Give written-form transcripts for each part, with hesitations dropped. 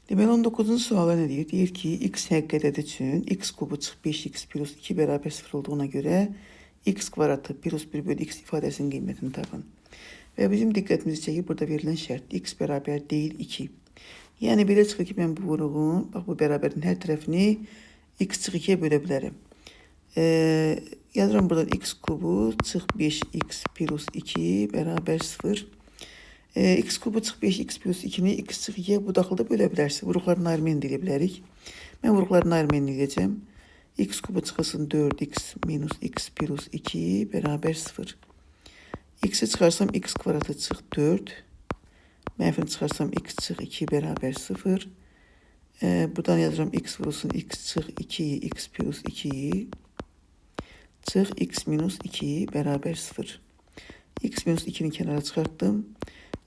Deməli 19-cu suala nə deyir? Deyir ki, x həqiqət ədədi üçün x kubu çıx 5x plus 2 bərabər 0 olduğuna görə x kvadratı plus 1 bölü x ifadəsinin qiymətini tapın. Və bizim diqqətimizi çəkir burada verilən şərt x bərabər deyil 2. Yəni belə çıxır ki, mən bu vuruğun, bax bu bərabərin hər tərəfini x çıx 2-yə bölə bilərəm. Yazıram buradan x kubu çıx 5x plus 2 bərabər 0. X kubu çıx 5x plus 2-ni x çıx 2-yə bu daxildə bölə bilərsiniz. Vuruqlarını ayrımını elde bilərik. Mən vuruqlarını ayrımını edəcəm. X kubu çıxasın 4x minus x plus 2 bərabər 0. X'i çıxarsam x kvadratı çıx 4. Mənfini çıxarsam x çıx 2 bərabər 0. Buradan yazıram x vurulsun x çıx 2'yi x plus 2'yi çıx x minus 2 bərabər 0. X minus 2'ni kenara çıxartdım.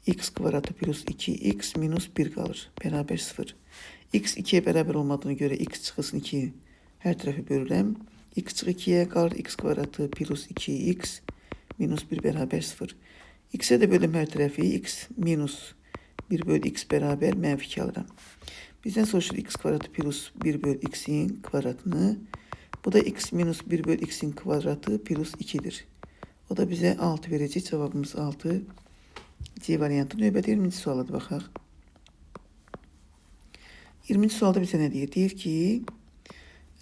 X kvadratı plus 2x minus 1 qalır. Bərabər 0. X 2'ye bərabər olmadığına görə x çıxılsın 2 hər tərəfi bölürəm. X çıx 2'ye qalır. X kvadratı plus 2x minus 1 bərabər 0. X'e də bölüm hər tərəfi. X minus 1 bölü x bərabər mənfi 2 alıram. Bizdən soruşur x kvadratı plus 1 bölü x'in kvadratını. Bu da x minus 1 bölü x'in kvadratı plus 2'dir. O da bize 6 verecek. Cevabımız 6. C variantı. Növbəti 20-ci suala da baxaq. 20-ci sualda bizə nə deyir? Deyir ki,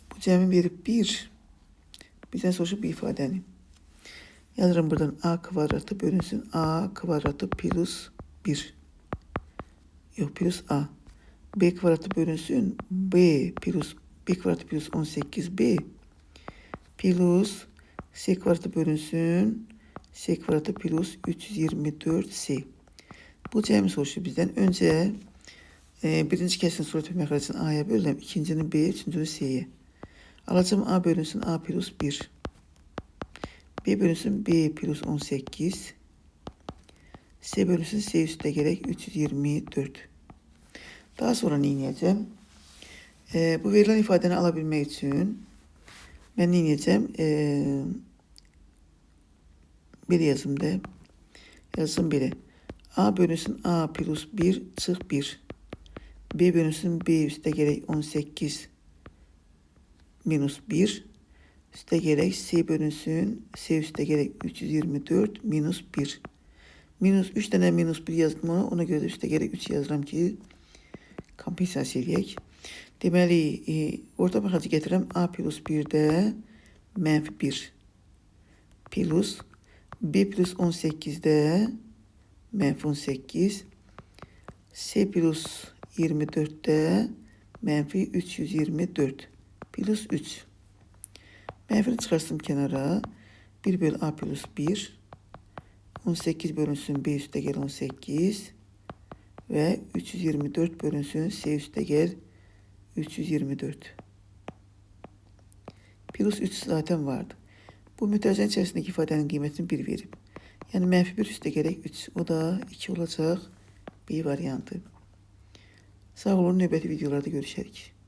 bu cəmi verib 1. Bizdən soruşub bir ifadəni. Yazıram buradan a kvadratı bölünsün a kvadratı plus 1. Yox, plus a. B kvadratı bölünsün b kvadratı plus 18b plus c kvadratı bölünsün c kvadratı plus 324c. Bu cəmi soruşur bizdən. Öncə birinci kəsin surət və məxrəcini a-ya bölürəm, ikincini b, üçüncünü c-yə. Alacağım a bölünsün a plus 1. B bölünsün b plus 18. C bölünsün c üstə gələk 324. Daha sonra nə edəcəm? Bu verilən ifadəni alabilmək üçün mən nə edəcəm? Belə yazım da. Yazım belə. A bölünsün a plus 1 çıx 1. B bölünsün b üstə gələk 18 minus 1. Üstə gələk c bölünsün c üstə gələk 324 minus 1. Minus 3 dənə minus 1 yazdım ona görə də üstə gələk 3 yazıram ki, kompensasiya eləyək. Deməli, orta baxacı gətirəm. A plus 1-də mənfi 1 plus B plus 18-də mənfi 18 C plus 24-də mənfi 324 plus 3. Mənfini çıxarsın kənara. 1 bölü A plus 1 18 bölünsün B üstə gəl 18 və 324 bölünsün C üstə gəl 324. Plus 3 zaten vardı. Bu mütərizənin içərisindəki ifadənin qiymətini 1 verib. Yəni mənfi 1 üstə gələk 3. O da 2 olacaq. B variantı. Sağ olun, növbəti videolarda görüşərik.